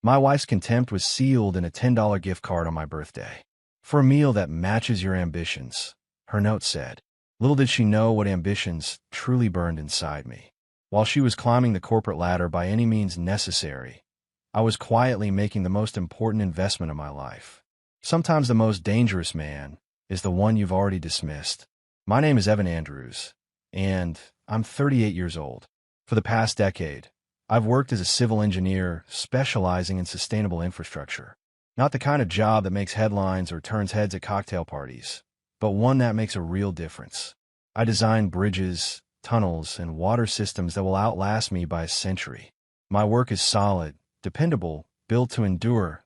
My wife's contempt was sealed in a $10 gift card on my birthday. For a meal that matches your ambitions, her note said. Little did she know what ambitions truly burned inside me. While she was climbing the corporate ladder by any means necessary, I was quietly making the most important investment of my life. Sometimes the most dangerous man is the one you've already dismissed. My name is Evan Andrews, and I'm 38 years old. For the past decade, I've worked as a civil engineer specializing in sustainable infrastructure. Not the kind of job that makes headlines or turns heads at cocktail parties, but one that makes a real difference. I design bridges, tunnels, and water systems that will outlast me by a century. My work is solid, dependable, built to endure.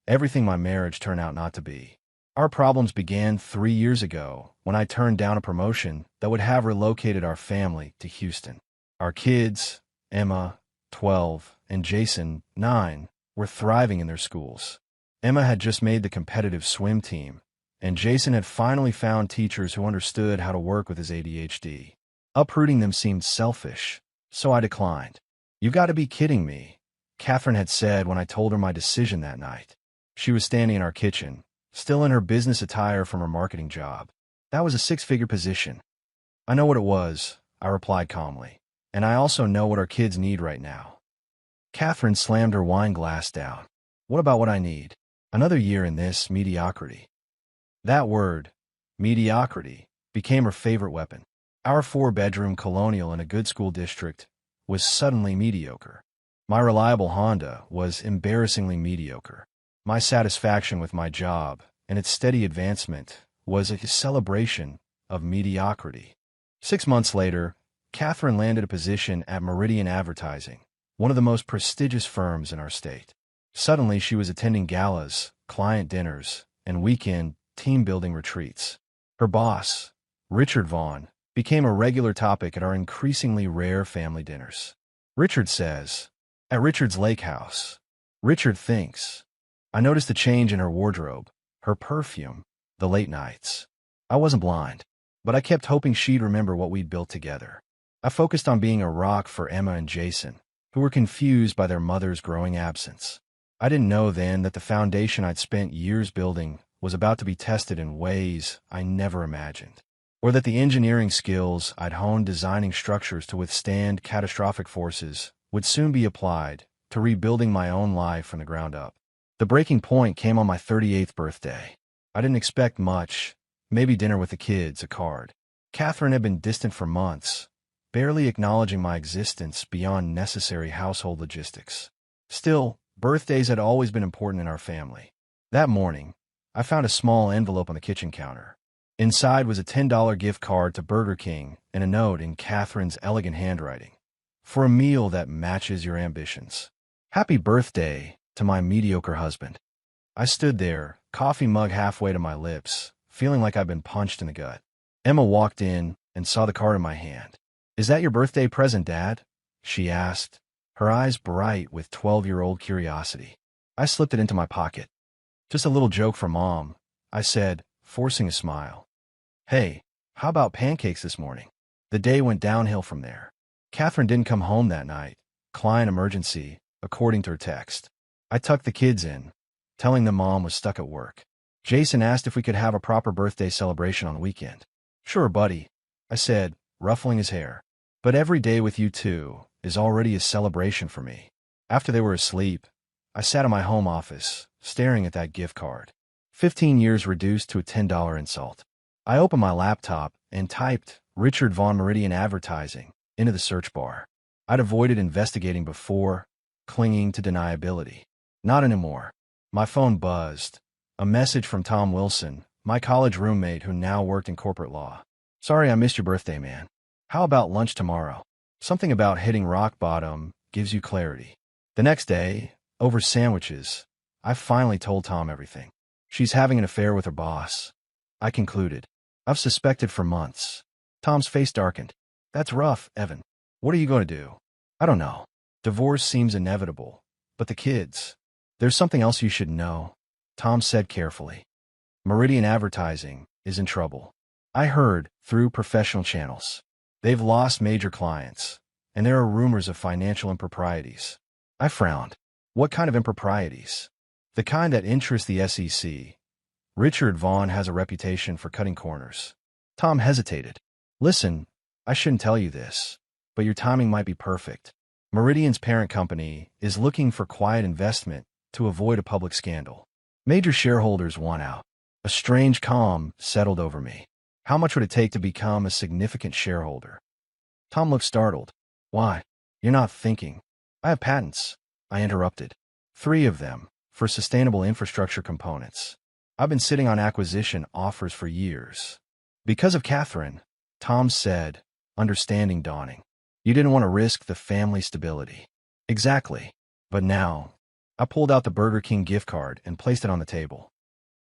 Everything my marriage turned out not to be. Our problems began 3 years ago when I turned down a promotion that would have relocated our family to Houston. Our kids, Emma, 12, and Jason, 9, were thriving in their schools. Emma had just made the competitive swim team, and Jason had finally found teachers who understood how to work with his ADHD. Uprooting them seemed selfish, so I declined. "You've got to be kidding me," Catherine had said when I told her my decision that night. She was standing in our kitchen, still in her business attire from her marketing job. "That was a six-figure position." "I know what it was," I replied calmly. "And I also know what our kids need right now." Catherine slammed her wine glass down. "What about what I need? Another year in this mediocrity." That word, mediocrity, became her favorite weapon. Our 4-bedroom colonial in a good school district was suddenly mediocre. My reliable Honda was embarrassingly mediocre. My satisfaction with my job and its steady advancement was a celebration of mediocrity. 6 months later, Catherine landed a position at Meridian Advertising, one of the most prestigious firms in our state. Suddenly, she was attending galas, client dinners, and weekend team-building retreats. Her boss, Richard Vaughn, became a regular topic at our increasingly rare family dinners. Richard says, "At Richard's lake house, Richard thinks." I noticed a change in her wardrobe, her perfume, the late nights. I wasn't blind, but I kept hoping she'd remember what we'd built together. I focused on being a rock for Emma and Jason, who were confused by their mother's growing absence. I didn't know then that the foundation I'd spent years building was about to be tested in ways I never imagined, or that the engineering skills I'd honed designing structures to withstand catastrophic forces would soon be applied to rebuilding my own life from the ground up. The breaking point came on my 38th birthday. I didn't expect much, maybe dinner with the kids, a card. Catherine had been distant for months, barely acknowledging my existence beyond necessary household logistics. Still, birthdays had always been important in our family. That morning, I found a small envelope on the kitchen counter. Inside was a $10 gift card to Burger King and a note in Catherine's elegant handwriting. "For a meal that matches your ambitions. Happy birthday to my mediocre husband." I stood there, coffee mug halfway to my lips, feeling like I'd been punched in the gut. Emma walked in and saw the card in my hand. "Is that your birthday present, Dad?" she asked, her eyes bright with 12-year-old curiosity. I slipped it into my pocket. "Just a little joke for Mom," I said, forcing a smile. "Hey, how about pancakes this morning?" The day went downhill from there. Catherine didn't come home that night. Client emergency, according to her text. I tucked the kids in, telling them Mom was stuck at work. Jason asked if we could have a proper birthday celebration on the weekend. "Sure, buddy," I said, ruffling his hair. "But every day with you two is already a celebration for me." After they were asleep, I sat in my home office, staring at that gift card. 15 years reduced to a $10 insult. I opened my laptop and typed Richard Vaughn Meridian Advertising into the search bar. I'd avoided investigating before, clinging to deniability. Not anymore. My phone buzzed. A message from Tom Wilson, my college roommate who now worked in corporate law. "Sorry I missed your birthday, man. How about lunch tomorrow? Something about hitting rock bottom gives you clarity." The next day, over sandwiches, I finally told Tom everything. "She's having an affair with her boss," I concluded. "I've suspected for months." Tom's face darkened. "That's rough, Evan. What are you going to do?" "I don't know. Divorce seems inevitable. But the kids. There's something else you should know," Tom said carefully. "Meridian Advertising is in trouble. I heard through professional channels. They've lost major clients, and there are rumors of financial improprieties." I frowned. What kind of improprieties? The kind that interest the SEC. Richard Vaughn has a reputation for cutting corners. Tom hesitated. Listen, I shouldn't tell you this, but your timing might be perfect. Meridian's parent company is looking for quiet investment to avoid a public scandal. Major shareholders want out. A strange calm settled over me. How much would it take to become a significant shareholder? Tom looked startled. Why? You're not thinking. I have patents. I interrupted. 3 of them, for sustainable infrastructure components. I've been sitting on acquisition offers for years. Because of Catherine, Tom said, understanding dawning. You didn't want to risk the family stability. Exactly. But now, I pulled out the Burger King gift card and placed it on the table.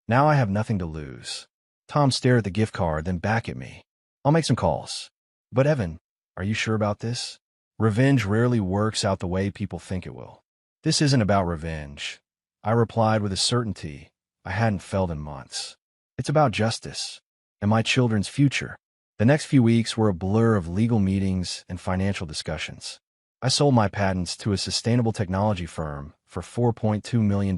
Now I have nothing to lose. Tom stared at the gift card, then back at me. I'll make some calls. But Evan, are you sure about this? Revenge rarely works out the way people think it will. This isn't about revenge, I replied with a certainty I hadn't felt in months. It's about justice and my children's future. The next few weeks were a blur of legal meetings and financial discussions. I sold my patents to a sustainable technology firm for $4.2 million,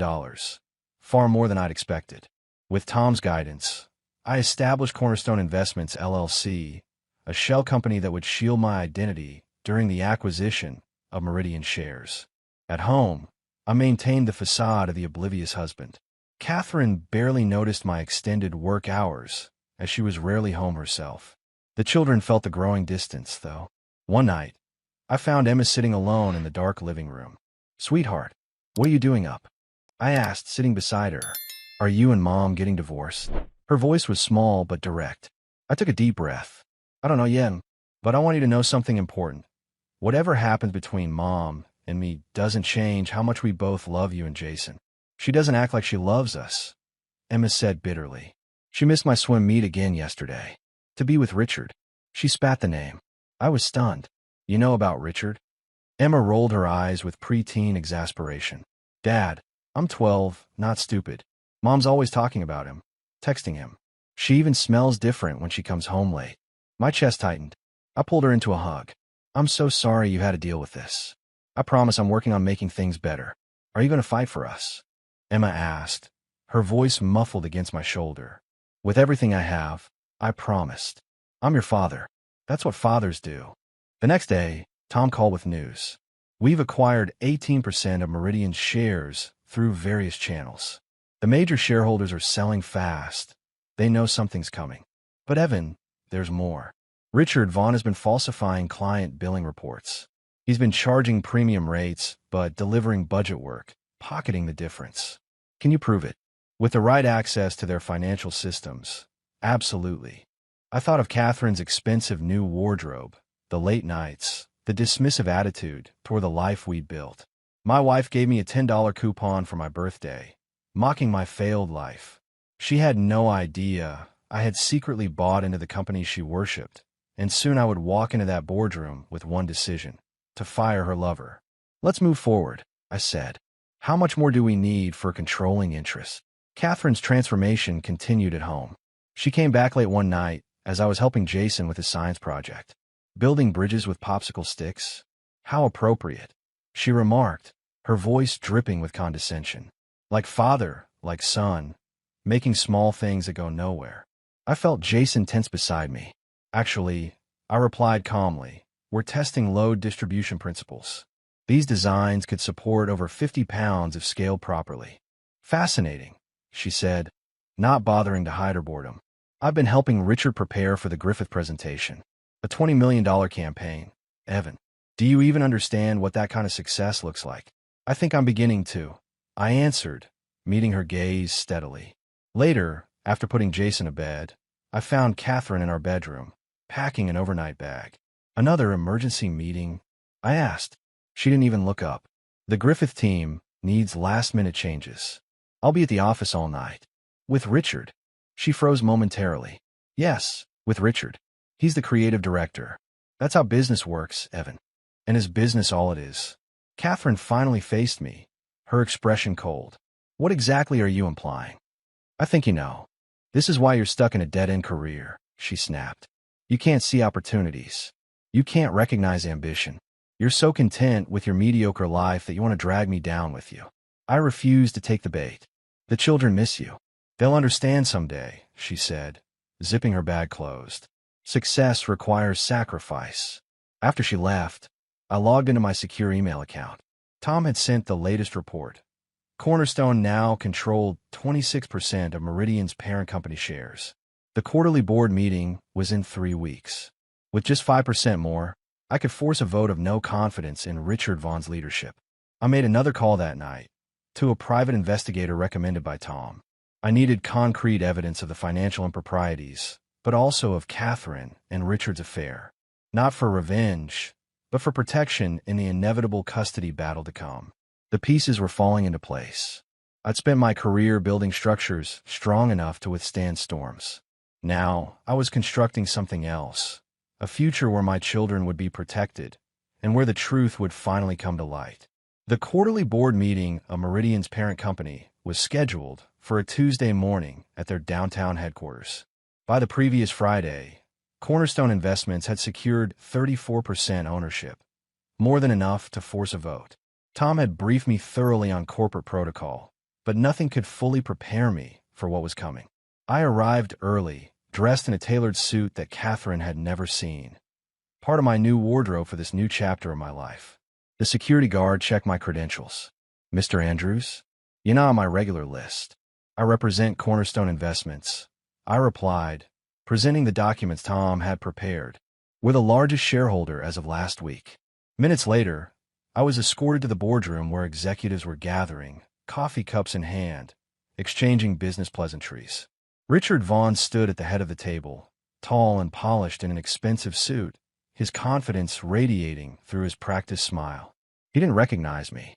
far more than I'd expected. With Tom's guidance, I established Cornerstone Investments, LLC, a shell company that would shield my identity during the acquisition of Meridian shares. At home, I maintained the facade of the oblivious husband. Catherine barely noticed my extended work hours, as she was rarely home herself. The children felt the growing distance, though. One night, I found Emma sitting alone in the dark living room. Sweetheart, what are you doing up? I asked, sitting beside her. Are you and Mom getting divorced? Her voice was small but direct. I took a deep breath. I don't know yet, but I want you to know something important. Whatever happens between Mom and me doesn't change how much we both love you and Jason. She doesn't act like she loves us, Emma said bitterly. She missed my swim meet again yesterday. To be with Richard. She spat the name. I was stunned. You know about Richard? Emma rolled her eyes with preteen exasperation. Dad, I'm 12, not stupid. Mom's always talking about him, texting him. She even smells different when she comes home late. My chest tightened. I pulled her into a hug. I'm so sorry you had to deal with this. I promise I'm working on making things better. Are you going to fight for us? Emma asked, her voice muffled against my shoulder. With everything I have, I promised. I'm your father. That's what fathers do. The next day, Tom called with news. We've acquired 18% of Meridian's shares through various channels. The major shareholders are selling fast. They know something's coming. But Evan, there's more. Richard Vaughn has been falsifying client billing reports. He's been charging premium rates, but delivering budget work, pocketing the difference. Can you prove it? With the right access to their financial systems, absolutely. I thought of Catherine's expensive new wardrobe, the late nights, the dismissive attitude toward the life we'd built. My wife gave me a $10 coupon for my birthday, mocking my failed life. She had no idea I had secretly bought into the company she worshipped, and soon I would walk into that boardroom with one decision: to fire her lover. Let's move forward, I said. How much more do we need for a controlling interest? Catherine's transformation continued at home. She came back late one night as I was helping Jason with his science project. Building bridges with popsicle sticks? How appropriate, she remarked, her voice dripping with condescension. Like father, like son, making small things that go nowhere. I felt Jason tense beside me. Actually, I replied calmly, we're testing load distribution principles. These designs could support over 50 pounds if scaled properly. Fascinating, she said, not bothering to hide her boredom. I've been helping Richard prepare for the Griffith presentation. A $20 million campaign. Evan, do you even understand what that kind of success looks like? I think I'm beginning to, I answered, meeting her gaze steadily. Later, after putting Jason to bed, I found Catherine in our bedroom, packing an overnight bag. Another emergency meeting? I asked. She didn't even look up. The Griffith team needs last-minute changes. I'll be at the office all night. With Richard. She froze momentarily. Yes, with Richard. He's the creative director. That's how business works, Evan. And is business all it is? Catherine finally faced me, her expression cold. What exactly are you implying? I think you know. This is why you're stuck in a dead-end career, she snapped. You can't see opportunities. You can't recognize ambition. You're so content with your mediocre life that you want to drag me down with you. I refused to take the bait. The children miss you. They'll understand someday, she said, zipping her bag closed. Success requires sacrifice. After she left, I logged into my secure email account. Tom had sent the latest report. Cornerstone now controlled 26% of Meridian's parent company shares. The quarterly board meeting was in 3 weeks. With just 5% more, I could force a vote of no confidence in Richard Vaughn's leadership. I made another call that night, to a private investigator recommended by Tom. I needed concrete evidence of the financial improprieties, but also of Catherine and Richard's affair. Not for revenge, but for protection in the inevitable custody battle to come. The pieces were falling into place. I'd spent my career building structures strong enough to withstand storms. Now, I was constructing something else, a future where my children would be protected, and where the truth would finally come to light. The quarterly board meeting of Meridian's parent company was scheduled for a Tuesday morning at their downtown headquarters. By the previous Friday, Cornerstone Investments had secured 34% ownership, more than enough to force a vote. Tom had briefed me thoroughly on corporate protocol, but nothing could fully prepare me for what was coming. I arrived early, dressed in a tailored suit that Catherine had never seen, part of my new wardrobe for this new chapter of my life. The security guard checked my credentials. "Mr. Andrews? You're not on my regular list. I represent Cornerstone Investments," I replied, presenting the documents Tom had prepared. "We're the largest shareholder as of last week." Minutes later, I was escorted to the boardroom where executives were gathering, coffee cups in hand, exchanging business pleasantries. Richard Vaughn stood at the head of the table, tall and polished in an expensive suit, his confidence radiating through his practiced smile. He didn't recognize me.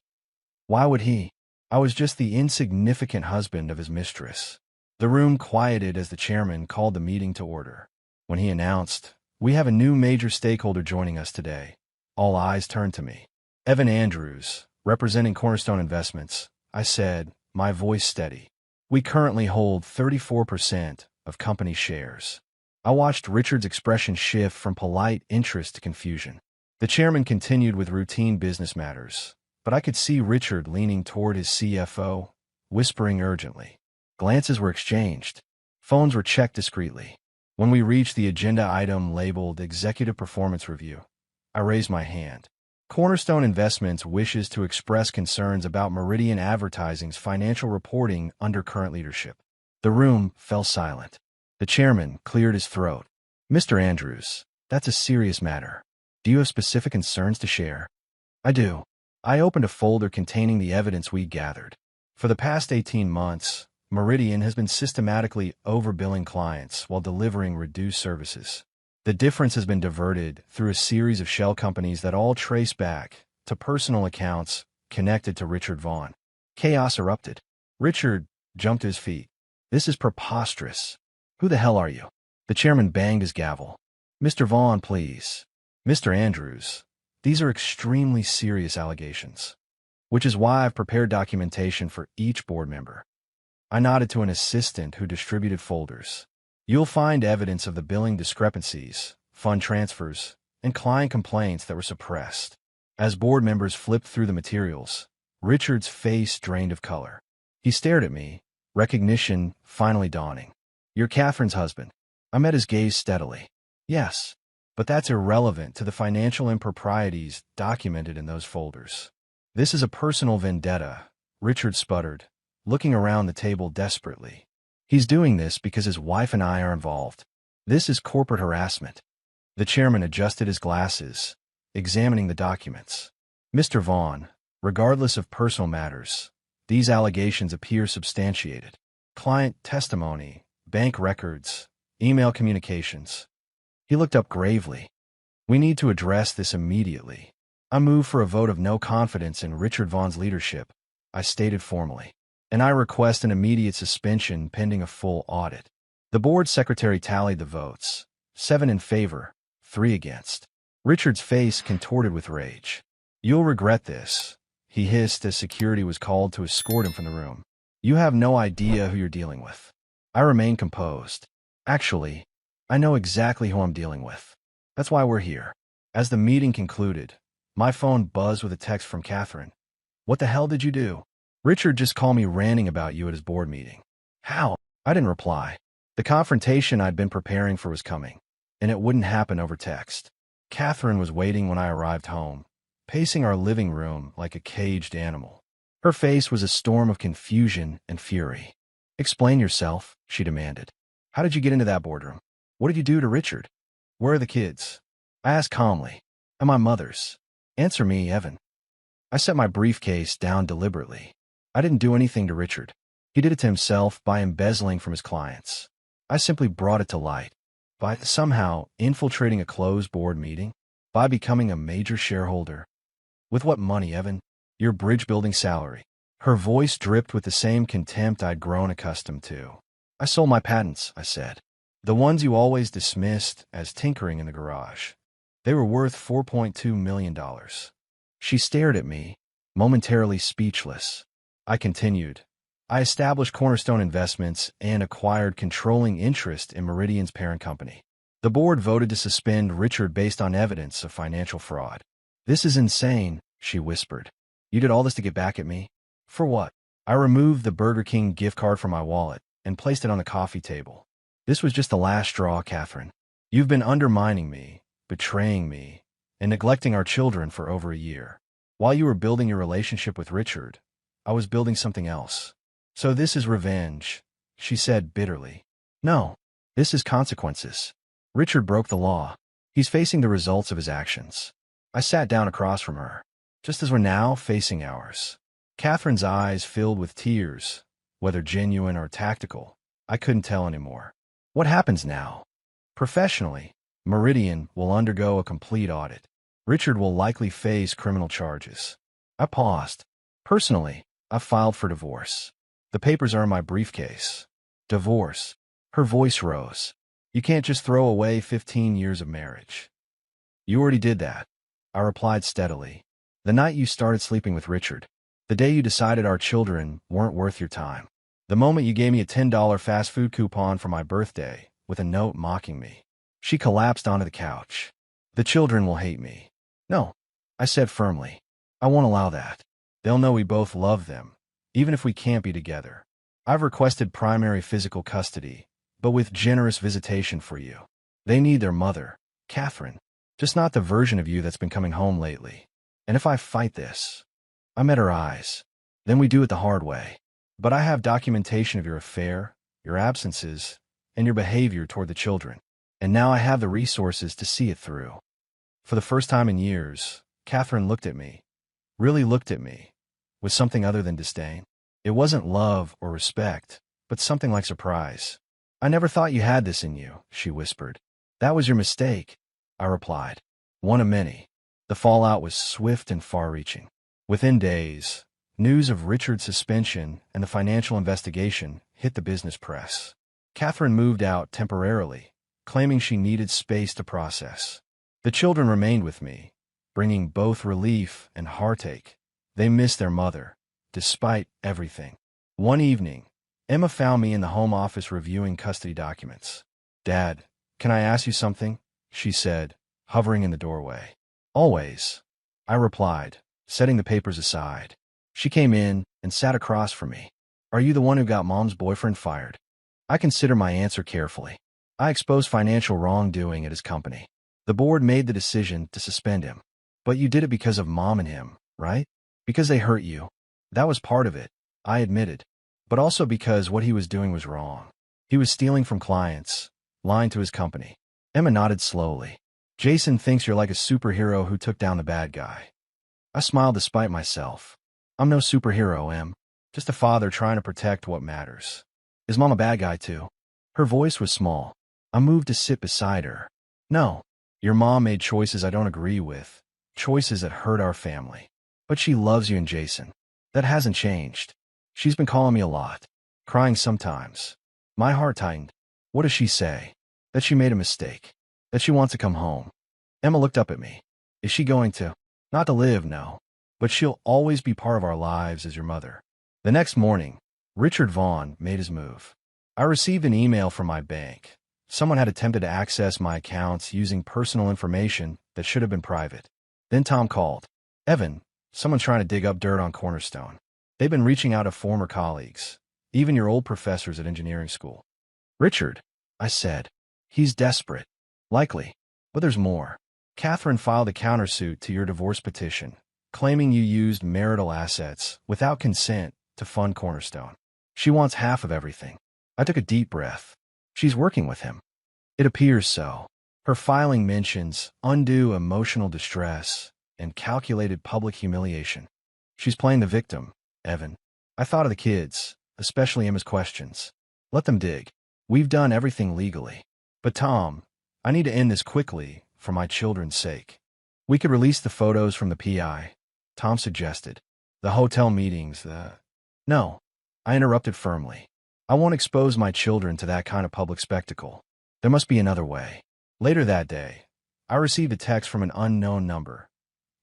Why would he? I was just the insignificant husband of his mistress. The room quieted as the chairman called the meeting to order. When he announced, "We have a new major stakeholder joining us today," all eyes turned to me. "Evan Andrews, representing Cornerstone Investments," I said, my voice steady. "We currently hold 34% of company shares." I watched Richard's expression shift from polite interest to confusion. The chairman continued with routine business matters, but I could see Richard leaning toward his CFO, whispering urgently. Glances were exchanged. Phones were checked discreetly. When we reached the agenda item labeled Executive Performance Review, I raised my hand. "Cornerstone Investments wishes to express concerns about Meridian Advertising's financial reporting under current leadership." The room fell silent. The chairman cleared his throat. "Mr. Andrews, that's a serious matter. Do you have specific concerns to share?" "I do." I opened a folder containing the evidence we gathered. For the past 18 months, Meridian has been systematically overbilling clients while delivering reduced services. The difference has been diverted through a series of shell companies that all trace back to personal accounts connected to Richard Vaughn. Chaos erupted. Richard jumped to his feet. "This is preposterous. Who the hell are you?" The chairman banged his gavel. "Mr. Vaughn, please. Mr. Andrews, these are extremely serious allegations, which is why I've prepared documentation for each board member." I nodded to an assistant who distributed folders. "You'll find evidence of the billing discrepancies, fund transfers, and client complaints that were suppressed." As board members flipped through the materials, Richard's face drained of color. He stared at me, recognition finally dawning. "You're Catherine's husband." I met his gaze steadily. "Yes, but that's irrelevant to the financial improprieties documented in those folders." "This is a personal vendetta," Richard sputtered, looking around the table desperately. "He's doing this because his wife and I are involved. This is corporate harassment." The chairman adjusted his glasses, examining the documents. "Mr. Vaughn, regardless of personal matters, these allegations appear substantiated. Client testimony, bank records, email communications." He looked up gravely. "We need to address this immediately. I move for a vote of no confidence in Richard Vaughn's leadership," I stated formally. "And I request an immediate suspension pending a full audit." The board secretary tallied the votes. 7 in favor, 3 against. Richard's face contorted with rage. "You'll regret this," he hissed as security was called to escort him from the room. "You have no idea who you're dealing with." I remained composed. "Actually, I know exactly who I'm dealing with. That's why we're here." As the meeting concluded, my phone buzzed with a text from Catherine. "What the hell did you do?" Richard just called me ranting about you at his board meeting. How? I didn't reply. The confrontation I'd been preparing for was coming, and it wouldn't happen over text. Catherine was waiting when I arrived home, pacing our living room like a caged animal. Her face was a storm of confusion and fury. Explain yourself, she demanded. How did you get into that boardroom? What did you do to Richard? Where are the kids? I asked calmly. And my mother's. Answer me, Evan. I set my briefcase down deliberately. I didn't do anything to Richard. He did it to himself by embezzling from his clients. I simply brought it to light. By somehow infiltrating a closed board meeting? By becoming a major shareholder? With what money, Evan? Your bridge-building salary. Her voice dripped with the same contempt I'd grown accustomed to. I sold my patents, I said. The ones you always dismissed as tinkering in the garage. They were worth $4.2 million. She stared at me, momentarily speechless. I continued. I established Cornerstone Investments and acquired controlling interest in Meridian's parent company. The board voted to suspend Richard based on evidence of financial fraud. This is insane, she whispered. You did all this to get back at me? For what? I removed the Burger King gift card from my wallet and placed it on the coffee table. This was just the last straw, Catherine. You've been undermining me, betraying me, and neglecting our children for over a year. While you were building your relationship with Richard, I was building something else. So this is revenge, she said bitterly. No, this is consequences. Richard broke the law. He's facing the results of his actions. I sat down across from her, just as we're now facing ours. Catherine's eyes filled with tears, whether genuine or tactical. I couldn't tell anymore. What happens now? Professionally, Meridian will undergo a complete audit. Richard will likely face criminal charges. I paused. Personally, I filed for divorce. The papers are in my briefcase. Divorce. Her voice rose. You can't just throw away 15 years of marriage. You already did that. I replied steadily. The night you started sleeping with Richard. The day you decided our children weren't worth your time. The moment you gave me a $10 fast food coupon for my birthday with a note mocking me. She collapsed onto the couch. The children will hate me. No, I said firmly. I won't allow that. They'll know we both love them, even if we can't be together. I've requested primary physical custody, but with generous visitation for you. They need their mother, Catherine, just not the version of you that's been coming home lately. And if I fight this, I met her eyes. Then we do it the hard way. But I have documentation of your affair, your absences, and your behavior toward the children. And now I have the resources to see it through. For the first time in years, Catherine looked at me, really looked at me, with something other than disdain. It wasn't love or respect, but something like surprise. I never thought you had this in you, she whispered. That was your mistake, I replied. One of many. The fallout was swift and far-reaching. Within days, news of Richard's suspension and the financial investigation hit the business press. Catherine moved out temporarily, claiming she needed space to process. The children remained with me, bringing both relief and heartache. They missed their mother, despite everything. One evening, Emma found me in the home office reviewing custody documents. Dad, can I ask you something? She said, hovering in the doorway. Always, I replied, setting the papers aside. She came in and sat across from me. Are you the one who got Mom's boyfriend fired? I consider my answer carefully. I exposed financial wrongdoing at his company. The board made the decision to suspend him. But you did it because of Mom and him, right? Because they hurt you. That was part of it, I admitted. But also because what he was doing was wrong. He was stealing from clients, lying to his company. Emma nodded slowly. Jason thinks you're like a superhero who took down the bad guy. I smiled despite myself. I'm no superhero, Em. Just a father trying to protect what matters. Is Mom a bad guy too? Her voice was small. I moved to sit beside her. No. Your mom made choices I don't agree with. Choices that hurt our family. But she loves you and Jason. That hasn't changed. She's been calling me a lot. Crying sometimes. My heart tightened. What does she say? That she made a mistake. That she wants to come home. Emma looked up at me. Is she going to? Not to live, no. But she'll always be part of our lives as your mother. The next morning, Richard Vaughn made his move. I received an email from my bank. Someone had attempted to access my accounts using personal information that should have been private. Then Tom called. Evan, someone's trying to dig up dirt on Cornerstone. They've been reaching out to former colleagues, even your old professors at engineering school. Richard, I said. He's desperate. Likely. But there's more. Catherine filed a countersuit to your divorce petition, claiming you used marital assets without consent to fund Cornerstone. She wants half of everything. I took a deep breath. She's working with him. It appears so. Her filing mentions undue emotional distress and calculated public humiliation. She's playing the victim, Evan. I thought of the kids, especially Emma's questions. Let them dig. We've done everything legally. But Tom, I need to end this quickly for my children's sake. We could release the photos from the PI, Tom suggested. The hotel meetings, No, I interrupted firmly. I won't expose my children to that kind of public spectacle. There must be another way. Later that day, I received a text from an unknown number.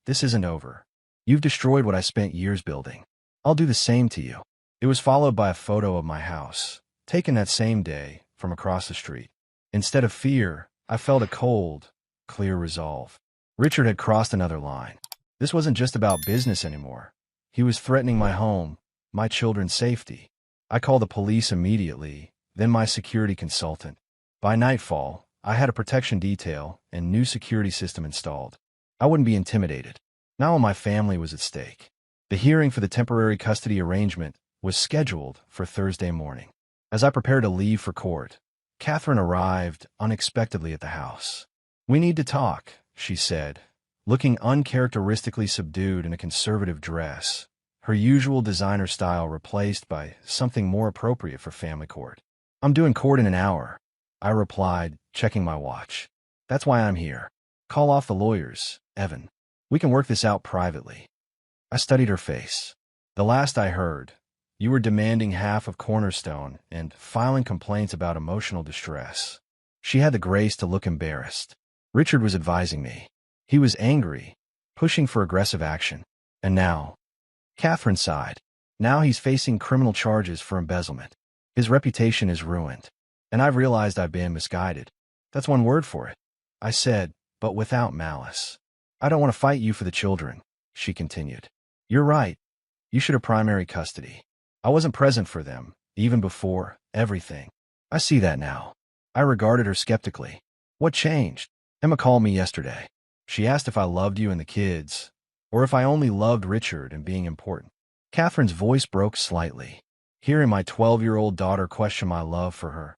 This isn't over. You've destroyed what I spent years building. I'll do the same to you. It was followed by a photo of my house, taken that same day from across the street. Instead of fear, I felt a cold, clear resolve. Richard had crossed another line. This wasn't just about business anymore. He was threatening my home, my children's safety. I called the police immediately, then my security consultant. By nightfall, I had a protection detail and new security system installed. I wouldn't be intimidated. Not when my family was at stake. The hearing for the temporary custody arrangement was scheduled for Thursday morning. As I prepared to leave for court, Catherine arrived unexpectedly at the house. We need to talk, she said, looking uncharacteristically subdued in a conservative dress, her usual designer style replaced by something more appropriate for family court. I'm doing court in an hour, I replied, checking my watch. That's why I'm here. Call off the lawyers, Evan. We can work this out privately. I studied her face. The last I heard, you were demanding half of Cornerstone and filing complaints about emotional distress. She had the grace to look embarrassed. Richard was advising me. He was angry, pushing for aggressive action. And now, Catherine sighed. Now he's facing criminal charges for embezzlement. His reputation is ruined. And I've realized I've been misguided. That's one word for it, I said, but without malice. I don't want to fight you for the children, she continued. You're right. You should have primary custody. I wasn't present for them, even before everything. I see that now. I regarded her skeptically. What changed? Emma called me yesterday. She asked if I loved you and the kids, or if I only loved Richard and being important. Catherine's voice broke slightly. Hearing my 12-year-old daughter question my love for her,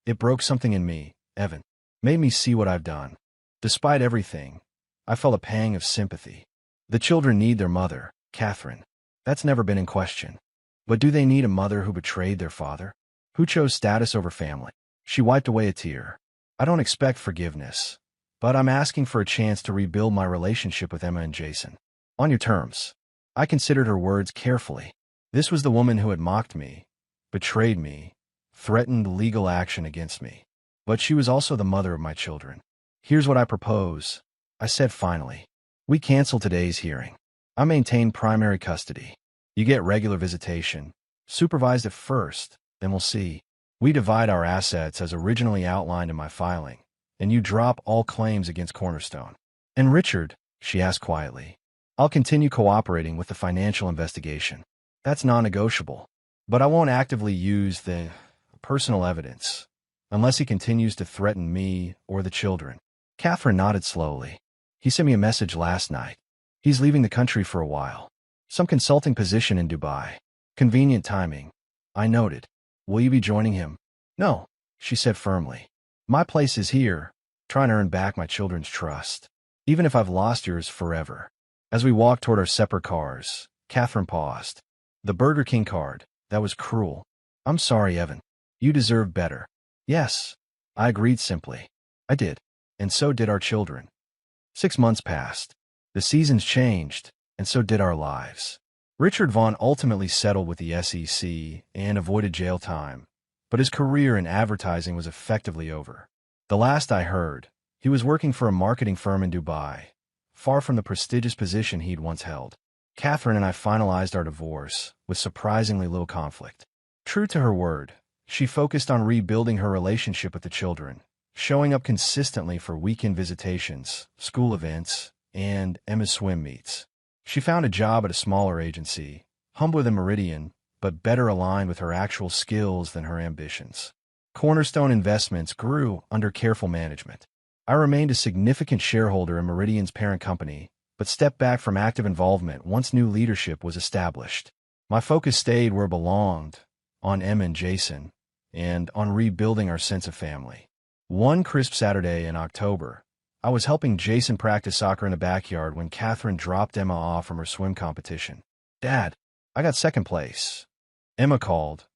it broke something in me, Evan. Made me see what I've done. Despite everything, I felt a pang of sympathy. The children need their mother, Catherine. That's never been in question. But do they need a mother who betrayed their father? Who chose status over family? She wiped away a tear. I don't expect forgiveness, but I'm asking for a chance to rebuild my relationship with Emma and Jason. On your terms. I considered her words carefully. This was the woman who had mocked me, betrayed me, threatened legal action against me. But she was also the mother of my children. Here's what I propose, I said finally. We cancel today's hearing. I maintain primary custody. You get regular visitation, supervised at first, then we'll see. We divide our assets as originally outlined in my filing, and you drop all claims against Cornerstone. And Richard, she asked quietly, I'll continue cooperating with the financial investigation. That's non-negotiable. But I won't actively use the personal evidence, unless he continues to threaten me or the children. Catherine nodded slowly. He sent me a message last night. He's leaving the country for a while. Some consulting position in Dubai. Convenient timing. I noted. Will you be joining him? No, she said firmly. My place is here, trying to earn back my children's trust, even if I've lost yours forever. As we walked toward our separate cars, Catherine paused. The Burger King card, that was cruel. I'm sorry, Evan. You deserve better. Yes, I agreed simply. I did. And so did our children. 6 months passed. The seasons changed, and so did our lives. Richard Vaughn ultimately settled with the SEC and avoided jail time, but his career in advertising was effectively over. The last I heard, he was working for a marketing firm in Dubai, far from the prestigious position he'd once held. Catherine and I finalized our divorce with surprisingly little conflict. True to her word, she focused on rebuilding her relationship with the children, showing up consistently for weekend visitations, school events, and Emma's swim meets. She found a job at a smaller agency, humbler than Meridian, but better aligned with her actual skills than her ambitions. Cornerstone Investments grew under careful management. I remained a significant shareholder in Meridian's parent company, but stepped back from active involvement once new leadership was established. My focus stayed where it belonged, on Emma and Jason, and on rebuilding our sense of family. One crisp Saturday in October, I was helping Jason practice soccer in the backyard when Catherine dropped Emma off from her swim competition. "Dad, I got second place," Emma called,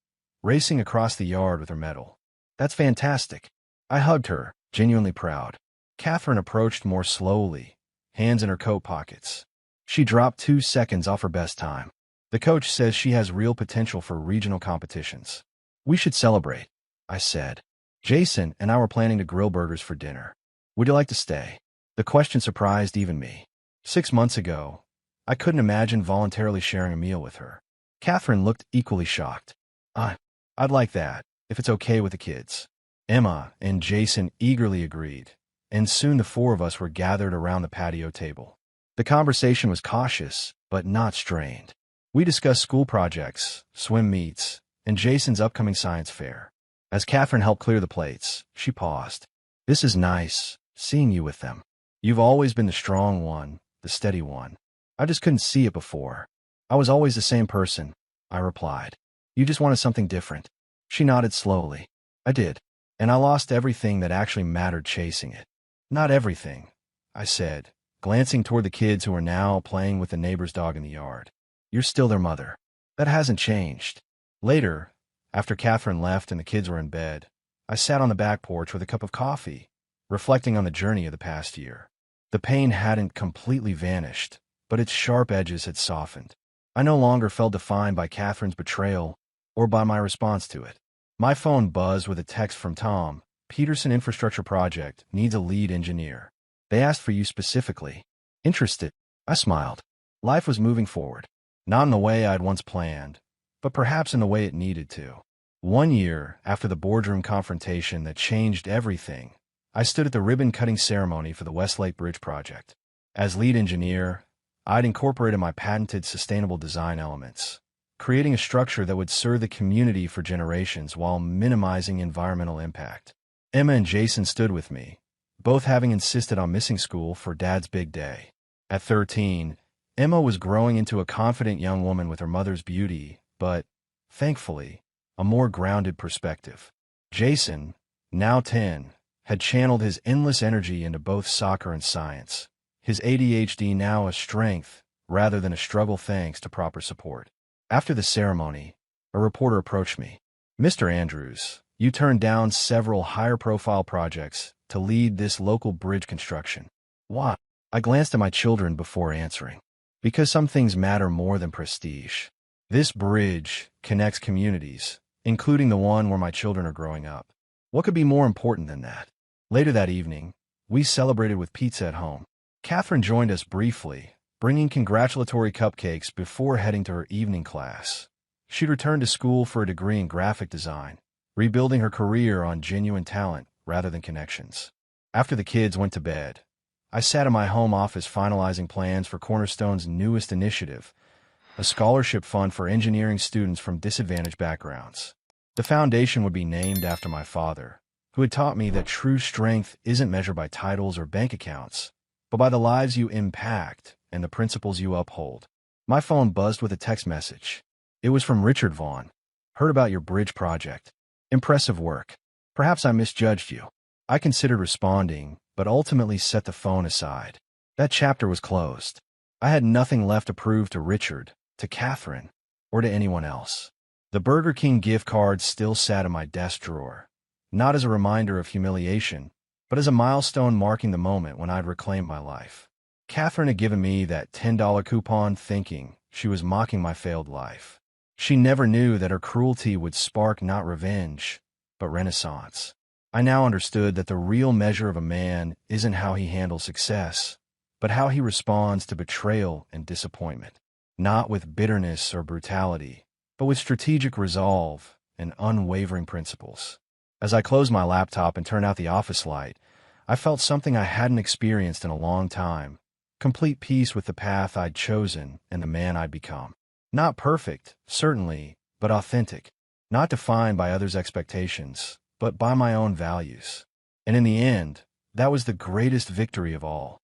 racing across the yard with her medal. "That's fantastic." I hugged her, genuinely proud. Catherine approached more slowly, hands in her coat pockets. She dropped 2 seconds off her best time. "The coach says she has real potential for regional competitions. We should celebrate," I said. Jason and I were planning to grill burgers for dinner. "Would you like to stay?" The question surprised even me. 6 months ago, I couldn't imagine voluntarily sharing a meal with her. Catherine looked equally shocked. I'd like that, if it's okay with the kids." Emma and Jason eagerly agreed, and soon the 4 of us were gathered around the patio table. The conversation was cautious, but not strained. We discussed school projects, swim meets, and Jason's upcoming science fair. As Catherine helped clear the plates, she paused. "This is nice, seeing you with them. You've always been the strong one, the steady one. I just couldn't see it before." "I was always the same person," I replied. "You just wanted something different." She nodded slowly. "I did. And I lost everything that actually mattered chasing it." "Not everything," I said, glancing toward the kids who were now playing with the neighbor's dog in the yard. "You're still their mother. That hasn't changed." Later, after Catherine left and the kids were in bed, I sat on the back porch with a cup of coffee, reflecting on the journey of the past year. The pain hadn't completely vanished, but its sharp edges had softened. I no longer felt defined by Catherine's betrayal or by my response to it. My phone buzzed with a text from Tom. "Peterson Infrastructure Project needs a lead engineer. They asked for you specifically." "Interested?" I smiled. Life was moving forward. Not in the way I'd once planned, but perhaps in the way it needed to. 1 year after the boardroom confrontation that changed everything, I stood at the ribbon-cutting ceremony for the Westlake Bridge project. As lead engineer, I'd incorporated my patented sustainable design elements, creating a structure that would serve the community for generations while minimizing environmental impact. Emma and Jason stood with me, both having insisted on missing school for Dad's big day. At 13, Emma was growing into a confident young woman with her mother's beauty, but, thankfully, a more grounded perspective. Jason, now 10, had channeled his endless energy into both soccer and science, his ADHD now a strength rather than a struggle thanks to proper support. After the ceremony, a reporter approached me. "Mr. Andrews, you turned down several higher-profile projects to lead this local bridge construction. Why?" I glanced at my children before answering. "Because some things matter more than prestige. This bridge connects communities, including the one where my children are growing up. What could be more important than that?" Later that evening, we celebrated with pizza at home. Catherine joined us briefly, bringing congratulatory cupcakes before heading to her evening class. She'd returned to school for a degree in graphic design, rebuilding her career on genuine talent rather than connections. After the kids went to bed, I sat in my home office finalizing plans for Cornerstone's newest initiative, a scholarship fund for engineering students from disadvantaged backgrounds. The foundation would be named after my father, who had taught me that true strength isn't measured by titles or bank accounts, but by the lives you impact and the principles you uphold. My phone buzzed with a text message. It was from Richard Vaughn. "Heard about your bridge project. Impressive work. Perhaps I misjudged you." I considered responding, but ultimately set the phone aside. That chapter was closed. I had nothing left to prove to Richard, to Catherine, or to anyone else. The Burger King gift card still sat in my desk drawer, not as a reminder of humiliation, but as a milestone marking the moment when I'd reclaimed my life. Catherine had given me that $10 coupon thinking she was mocking my failed life. She never knew that her cruelty would spark not revenge, but renaissance. I now understood that the real measure of a man isn't how he handles success, but how he responds to betrayal and disappointment. Not with bitterness or brutality, but with strategic resolve and unwavering principles. As I closed my laptop and turned out the office light, I felt something I hadn't experienced in a long time, complete peace with the path I'd chosen and the man I'd become. Not perfect, certainly, but authentic. Not defined by others' expectations, but by my own values. And in the end, that was the greatest victory of all.